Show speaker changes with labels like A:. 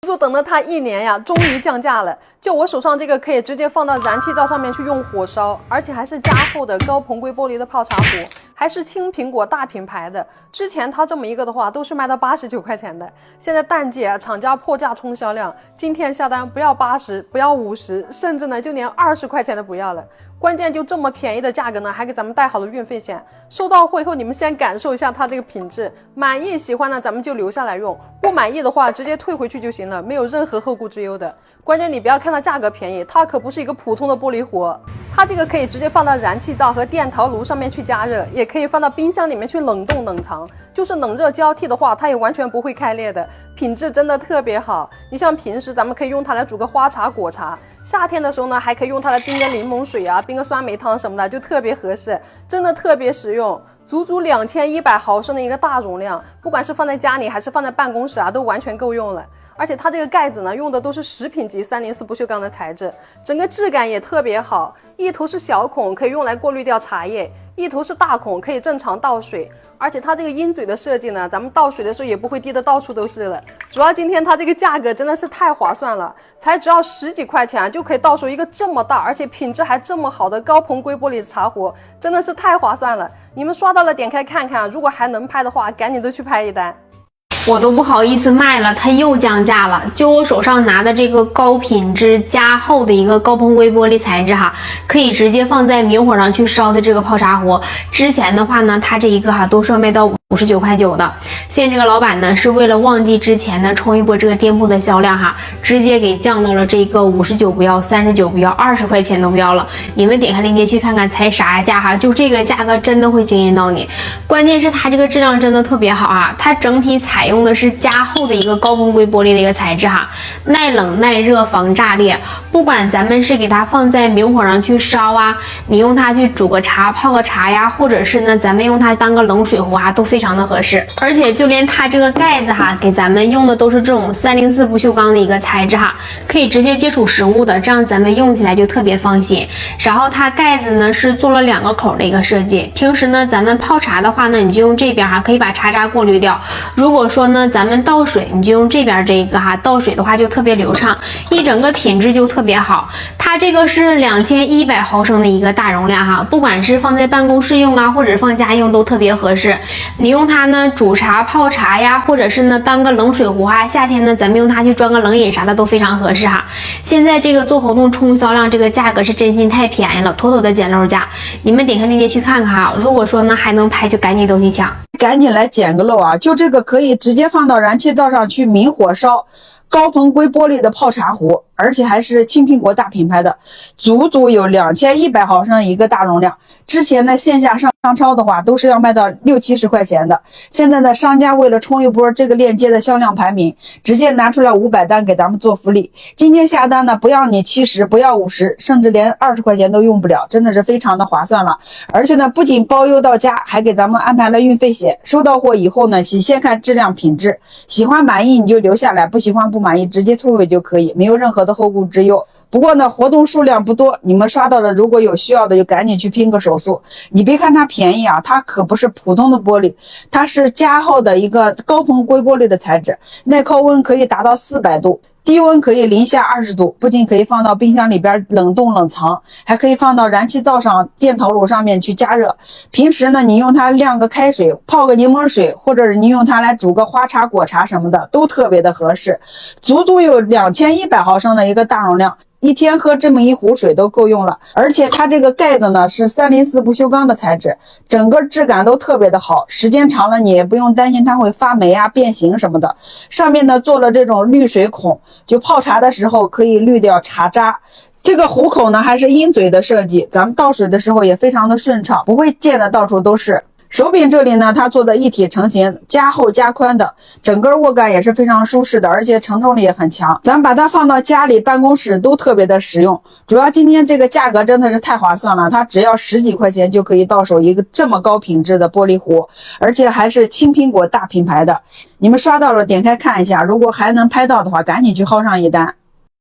A: 足等了它1年呀，终于降价了。就我手上这个，可以直接放到燃气灶上面去用火烧，而且还是加厚的高硼硅玻璃的泡茶壶，还是青苹果大品牌的。之前它这么一个的话，都是卖到89块钱的。现在淡季啊，厂家破价冲销量，今天下单不要80，不要50，甚至呢就连20块钱都不要了。关键就这么便宜的价格呢，还给咱们带好了运费险。收到货以后，你们先感受一下它这个品质，满意喜欢呢，咱们就留下来用；不满意的话，直接退回去就行了，没有任何后顾之忧的。关键你不要看它价格便宜，它可不是一个普通的玻璃壶。它这个可以直接放到燃气灶和电陶炉上面去加热，也可以放到冰箱里面去冷冻冷藏。就是冷热交替的话，它也完全不会开裂的，品质真的特别好。你像平时咱们可以用它来煮个花茶、果茶，夏天的时候呢，还可以用它来冰个柠檬水啊，冰个酸梅汤什么的，就特别合适，真的特别实用。足足2100毫升的一个大容量，不管是放在家里还是放在办公室啊，都完全够用了。而且它这个盖子呢，用的都是食品级304不锈钢的材质，整个质感也特别好。一头是小孔，可以用来过滤掉茶叶；一头是大孔，可以正常倒水。而且它这个鹰嘴的设计呢，咱们倒水的时候也不会滴得到处都是了。主要今天它这个价格真的是太划算了，才只要10几块钱就可以到手一个这么大，而且品质还这么好的高硼硅玻璃的茶壶，真的是太划算了。你们刷到了点开看看，如果还能拍的话，赶紧都去拍一单。
B: 我都不好意思卖了，它又降价了。就我手上拿的这个高品质加厚的一个高硼硅玻璃材质哈，可以直接放在明火上去烧的这个泡茶壶，之前的话呢，它这一个都是要卖到59.9块的。现在这个老板呢，是为了旺季之前呢冲一波这个店铺的销量哈，直接给降到了这个59不要，39不要，20块钱都不要了。你们点开链接去看看才啥价哈，就这个价格真的会惊艳到你。关键是它这个质量真的特别好啊，它整体采用的是加厚的一个高硼硅玻璃的一个材质哈，耐冷耐热防炸裂。不管咱们是给它放在明火上去烧啊，你用它去煮个茶泡个茶呀，或者是呢咱们用它当个冷水壶啊，都非常的合适。而且就连它这个盖子哈，给咱们用的都是这种304不锈钢的一个材质哈，可以直接接触食物的，这样咱们用起来就特别放心。然后它盖子呢是做了2个口的一个设计，平时呢咱们泡茶的话呢，你就用这边哈，可以把茶渣过滤掉。如果说呢咱们倒水，你就用这边这一个哈，倒水的话就特别流畅，一整个品质就特别好。它这个是2100毫升的一个大容量哈，不管是放在办公室用啊，或者是放家用都特别合适。你用它呢煮茶泡茶呀，或者是呢当个冷水壶啊，夏天呢咱们用它去装个冷饮啥的都非常合适哈。现在这个做活动冲销量，这个价格是真心太便宜了，妥妥的捡漏价。你们点开链接去看看哈，如果说呢还能拍，就赶紧都去抢，
C: 赶紧来捡个漏啊！就这个可以直接放到燃气灶上去明火烧，高硼硅玻璃的泡茶壶，而且还是青苹果大品牌的，足足有2100毫升一个大容量。之前呢线下上超的话都是要卖到60-70块钱的，现在呢商家为了冲一波这个链接的销量排名，直接拿出来500单给咱们做福利。今天下单呢不要你70，不要50，甚至连20块钱都用不了，真的是非常的划算了。而且呢不仅包邮到家，还给咱们安排了运费险。收到货以后呢，你先看质量品质，喜欢满意你就留下来，不喜欢不满意直接退回就可以，没有任何的后顾之忧。不过呢活动数量不多，你们刷到了，如果有需要的就赶紧去拼个手速。你别看它便宜啊，它可不是普通的玻璃，它是加厚的一个高硼硅玻璃的材质，耐高温可以达到400度，低温可以零下20度，不仅可以放到冰箱里边冷冻冷藏，还可以放到燃气灶上电陶炉上面去加热。平时呢你用它晾个开水，泡个柠檬水，或者是你用它来煮个花茶果茶什么的，都特别的合适。足足有2100毫升的一个大容量，一天喝这么一壶水都够用了。而且它这个盖子呢是304不锈钢的材质，整个质感都特别的好，时间长了你也不用担心它会发霉啊变形什么的。上面呢做了这种滤水孔，就泡茶的时候可以滤掉茶渣。这个壶口呢还是鹰嘴的设计，咱们倒水的时候也非常的顺畅，不会溅得到处都是。手柄这里呢它做的一体成型，加厚加宽的，整个握感也是非常舒适的，而且承重力也很强，咱们把它放到家里办公室都特别的实用。主要今天这个价格真的是太划算了，它只要10几块钱就可以到手一个这么高品质的玻璃壶，而且还是青苹果大品牌的。你们刷到了点开看一下，如果还能拍到的话赶紧去薅上一单。